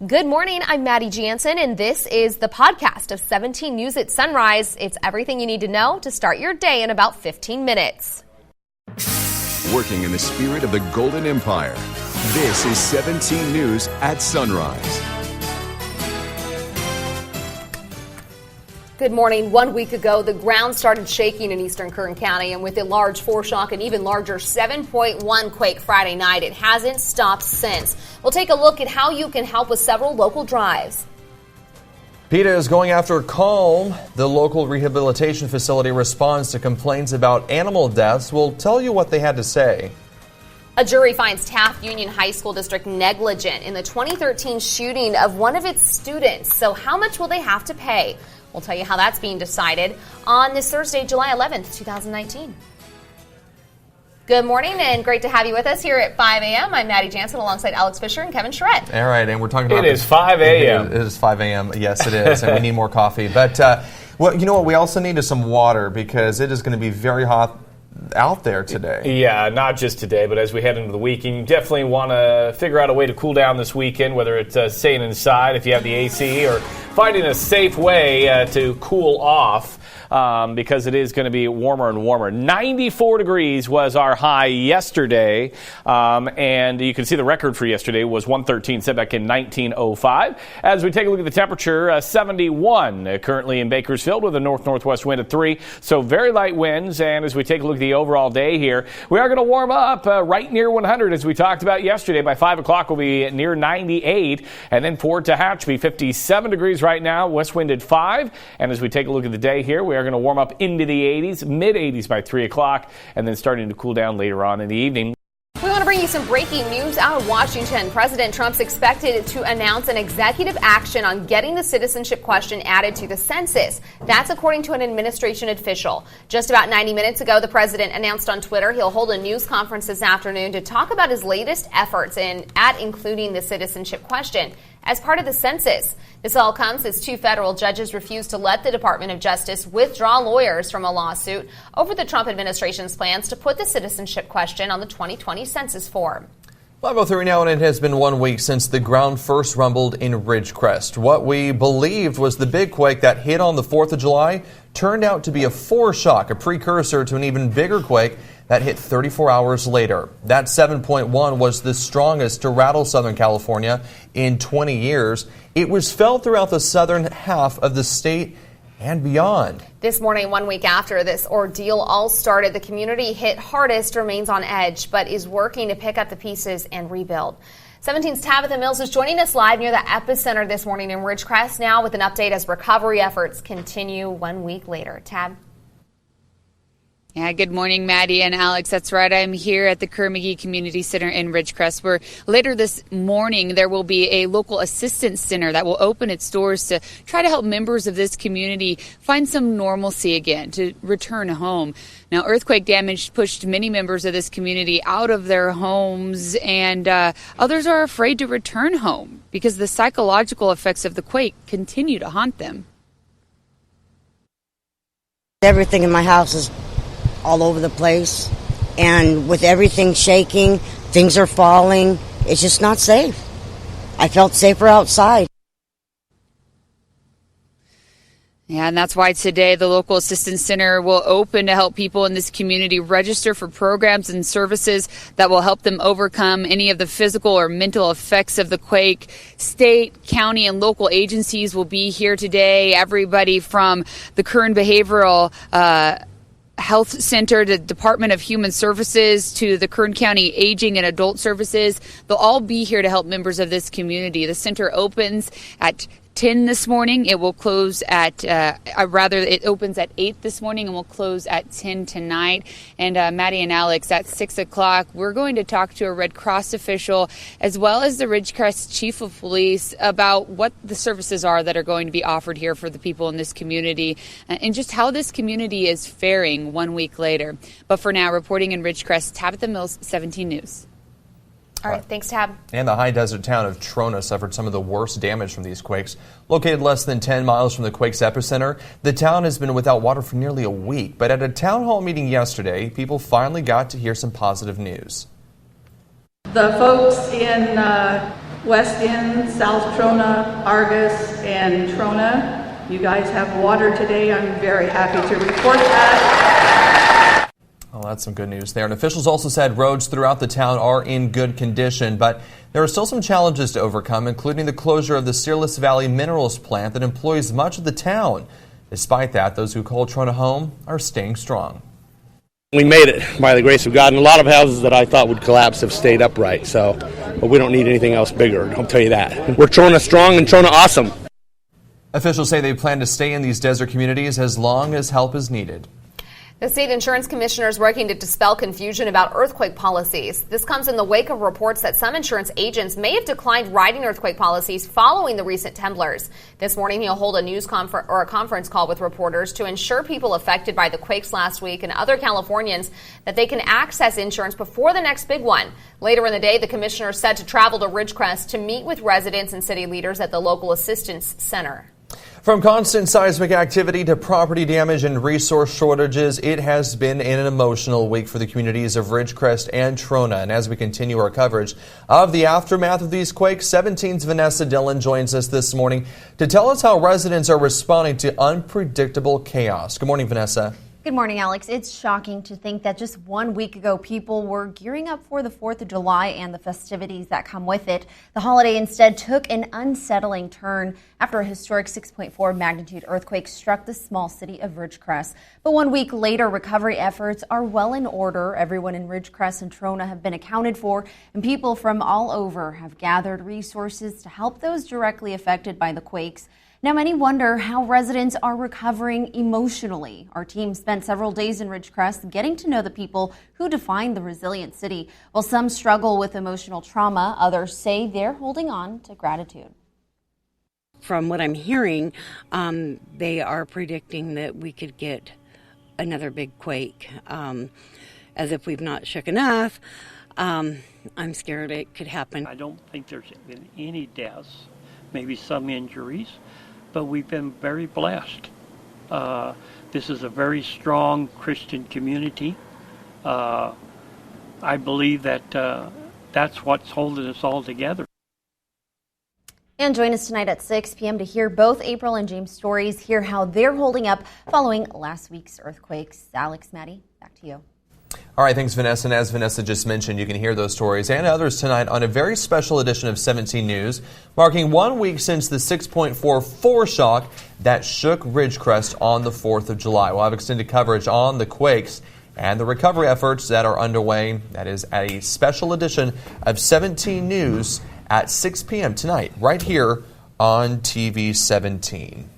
Good morning, I'm Maddie Jansen, and this is the podcast of 17 News at Sunrise. It's everything you need to know to start your day in about 15 minutes. Working in the spirit of the Golden Empire, this is 17 News at Sunrise. Good morning. 1 week ago, the ground started shaking in eastern Kern County, and with a large foreshock and even larger 7.1 quake Friday night, it hasn't stopped since. We'll take a look at how you can help with several local drives. PETA is going after Calm. The local rehabilitation facility responds to complaints about animal deaths. We'll tell you what they had to say. A jury finds Taft Union High School District negligent in the 2013 shooting of one of its students. So how much will they have to pay? We'll tell you how that's being decided on this Thursday, July 11th, 2019. Good morning, and great to have you with us here at 5 a.m. I'm Maddie Jansen alongside Alex Fisher and Kevin Charette. All right, and we're talking about... It is 5 a.m. It is 5 a.m. Yes, it is, and we need more coffee. But, well, you know what? We also need some water because it is going to be very hot out there today. Yeah, not just today, but as we head into the weekend, you definitely want to figure out a way to cool down this weekend, whether it's staying inside if you have the AC or finding a safe way to cool off. Because it is going to be warmer and warmer. 94 degrees was our high yesterday, and you can see the record for yesterday was 113 set back in 1905. As we take a look at the temperature, 71 currently in Bakersfield with a north-northwest wind at 3, so very light winds. And as we take a look at the overall day here, we are going to warm up right near 100 as we talked about yesterday. By 5 o'clock we'll be near 98, and then for Tehachapi, 57 degrees right now, west wind at 5. And as we take a look at the day here, we are going to warm up into the 80s, mid-80s by 3 o'clock, and then starting to cool down later on in the evening. We want to bring you some breaking news out of Washington. President Trump's expected to announce an executive action on getting the citizenship question added to the census. That's according to an administration official. Just about 90 minutes ago, the president announced on Twitter he'll hold a news conference this afternoon to talk about his latest efforts at including the citizenship question as part of the census. This all comes as 2 federal judges refused to let the Department of Justice withdraw lawyers from a lawsuit over the Trump administration's plans to put the citizenship question on the 2020 census form. 5:03 now, and it has been 1 week since the ground first rumbled in Ridgecrest. What we believed was the big quake that hit on the 4th of July turned out to be a foreshock, a precursor to an even bigger quake that hit 34 hours later. That 7.1 was the strongest to rattle Southern California in 20 years. It was felt throughout the southern half of the state and beyond. This morning, 1 week after this ordeal all started, the community hit hardest remains on edge, but is working to pick up the pieces and rebuild. 17's Tabitha Mills is joining us live near the epicenter this morning in Ridgecrest now with an update as recovery efforts continue 1 week later. Tab? Yeah, good morning, Maddie and Alex. That's right. I'm here at the Kerr-McGee Community Center in Ridgecrest, where later this morning there will be a local assistance center that will open its doors to try to help members of this community find some normalcy again, to return home. Now, earthquake damage pushed many members of this community out of their homes, and others are afraid to return home because the psychological effects of the quake continue to haunt them. Everything in my house is all over the place, and with everything shaking, things are falling. It's just not safe. I felt safer outside. Yeah, and that's why today the local assistance center will open to help people in this community register for programs and services that will help them overcome any of the physical or mental effects of the quake. State, county, and local agencies will be here today. Everybody from the Kern Behavioral Health Center, the Department of Human Services, to the Kern County Aging and Adult Services. They'll all be here to help members of this community. The center opens at 10 this morning. It will close at, it opens at 8 this morning and will close at 10 tonight. And Maddie and Alex, at 6 o'clock, we're going to talk to a Red Cross official as well as the Ridgecrest Chief of Police about what the services are that are going to be offered here for the people in this community and just how this community is faring 1 week later. But for now, reporting in Ridgecrest, Tabitha Mills, 17 News. All right, thanks, Tab. And the high desert town of Trona suffered some of the worst damage from these quakes. Located less than 10 miles from the quake's epicenter, the town has been without water for nearly a week. But at a town hall meeting yesterday, people finally got to hear some positive news. The folks in West End, South Trona, Argus, and Trona. You guys have water today. I'm very happy to report that. Well, that's some good news there. And officials also said roads throughout the town are in good condition, but there are still some challenges to overcome, including the closure of the Searless Valley Minerals plant that employs much of the town. Despite that, those who call Trona home are staying strong. We made it by the grace of God, and a lot of houses that I thought would collapse have stayed upright, but we don't need anything else bigger, I'll tell you that. We're Trona strong and Trona awesome. Officials say they plan to stay in these desert communities as long as help is needed. The state insurance commissioner is working to dispel confusion about earthquake policies. This comes in the wake of reports that some insurance agents may have declined writing earthquake policies following the recent temblors. This morning, he'll hold a conference call with reporters to ensure people affected by the quakes last week and other Californians that they can access insurance before the next big one. Later in the day, the commissioner is said to travel to Ridgecrest to meet with residents and city leaders at the local assistance center. From constant seismic activity to property damage and resource shortages, it has been an emotional week for the communities of Ridgecrest and Trona. And as we continue our coverage of the aftermath of these quakes, 17's Vanessa Dillon joins us this morning to tell us how residents are responding to unpredictable chaos. Good morning, Vanessa. Good morning, Alex. It's shocking to think that just 1 week ago, people were gearing up for the 4th of July and the festivities that come with it. The holiday instead took an unsettling turn after a historic 6.4 magnitude earthquake struck the small city of Ridgecrest. But 1 week later, recovery efforts are well in order. Everyone in Ridgecrest and Trona have been accounted for, and people from all over have gathered resources to help those directly affected by the quakes. Now, many wonder how residents are recovering emotionally. Our team spent several days in Ridgecrest getting to know the people who define the resilient city. While some struggle with emotional trauma, others say they're holding on to gratitude. From what I'm hearing, they are predicting that we could get another big quake. As if we've not shook enough, I'm scared it could happen. I don't think there's been any deaths, maybe some injuries, but we've been very blessed. This is a very strong Christian community. I believe that that's what's holding us all together. And join us tonight at 6 p.m. to hear both April and James' stories, hear how they're holding up following last week's earthquakes. Alex, Maddie, back to you. All right, thanks, Vanessa. And as Vanessa just mentioned, you can hear those stories and others tonight on a very special edition of 17 News, marking 1 week since the 6.4 foreshock that shook Ridgecrest on the 4th of July. We'll have extended coverage on the quakes and the recovery efforts that are underway. That is at a special edition of 17 News at 6 p.m. tonight, right here on TV 17.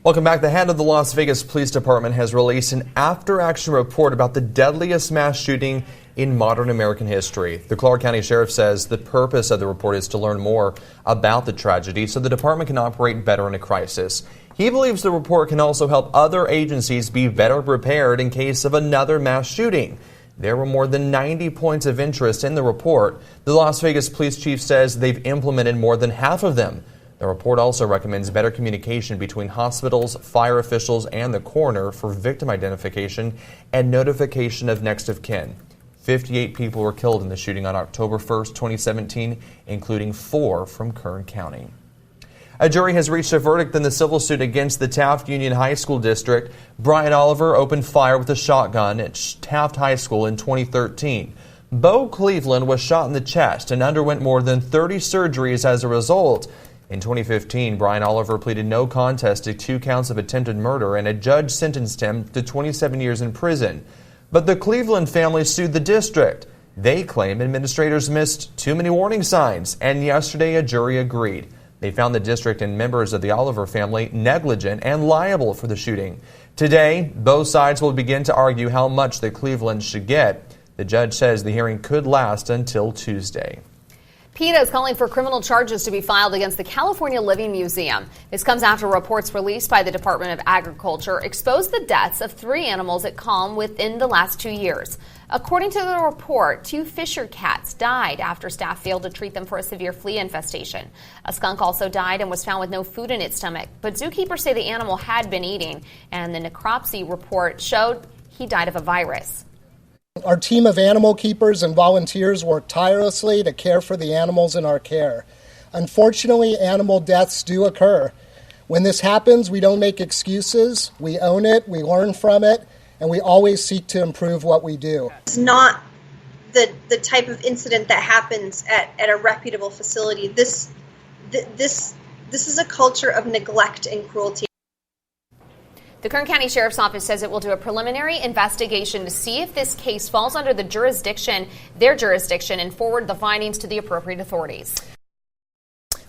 Welcome back. The head of the Las Vegas Police Department has released an after-action report about the deadliest mass shooting in modern American history. The Clark County Sheriff says the purpose of the report is to learn more about the tragedy so the department can operate better in a crisis. He believes the report can also help other agencies be better prepared in case of another mass shooting. There were more than 90 points of interest in the report. The Las Vegas Police Chief says they've implemented more than half of them. The report also recommends better communication between hospitals, fire officials, and the coroner for victim identification and notification of next of kin. 58 people were killed in the shooting on October 1st, 2017, including 4 from Kern County. A jury has reached a verdict in the civil suit against the Taft Union High School District. Brian Oliver opened fire with a shotgun at Taft High School in 2013. Bo Cleveland was shot in the chest and underwent more than 30 surgeries as a result. In 2015, Brian Oliver pleaded no contest to 2 counts of attempted murder, and a judge sentenced him to 27 years in prison. But the Cleveland family sued the district. They claim administrators missed too many warning signs, and yesterday a jury agreed. They found the district and members of the Oliver family negligent and liable for the shooting. Today, both sides will begin to argue how much the Cleveland should get. The judge says the hearing could last until Tuesday. PETA is calling for criminal charges to be filed against the California Living Museum. This comes after reports released by the Department of Agriculture exposed the deaths of 3 animals at Calm within the last 2 years. According to the report, 2 Fisher cats died after staff failed to treat them for a severe flea infestation. A skunk also died and was found with no food in its stomach, but zookeepers say the animal had been eating, and the necropsy report showed he died of a virus. Our team of animal keepers and volunteers work tirelessly to care for the animals in our care. Unfortunately, animal deaths do occur. When this happens, we don't make excuses. We own it, we learn from it, and we always seek to improve what we do. It's not the type of incident that happens at a reputable facility. This is a culture of neglect and cruelty. The Kern County Sheriff's Office says it will do a preliminary investigation to see if this case falls under their jurisdiction, and forward the findings to the appropriate authorities.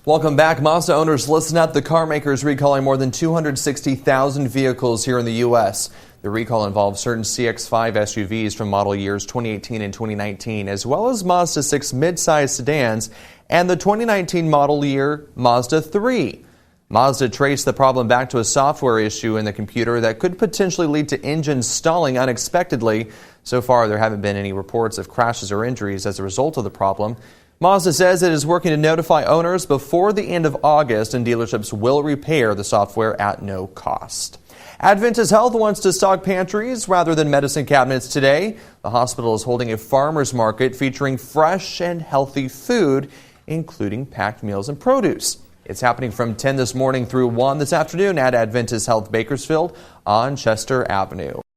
Welcome back. Mazda owners, listen up. The car maker is recalling more than 260,000 vehicles here in the U.S. The recall involves certain CX-5 SUVs from model years 2018 and 2019, as well as Mazda 6 midsize sedans and the 2019 model year Mazda 3. Mazda traced the problem back to a software issue in the computer that could potentially lead to engines stalling unexpectedly. So far, there haven't been any reports of crashes or injuries as a result of the problem. Mazda says it is working to notify owners before the end of August, and dealerships will repair the software at no cost. Adventist Health wants to stock pantries rather than medicine cabinets today. The hospital is holding a farmers market featuring fresh and healthy food, including packed meals and produce. It's happening from 10 this morning through 1 this afternoon at Adventist Health Bakersfield on Chester Avenue.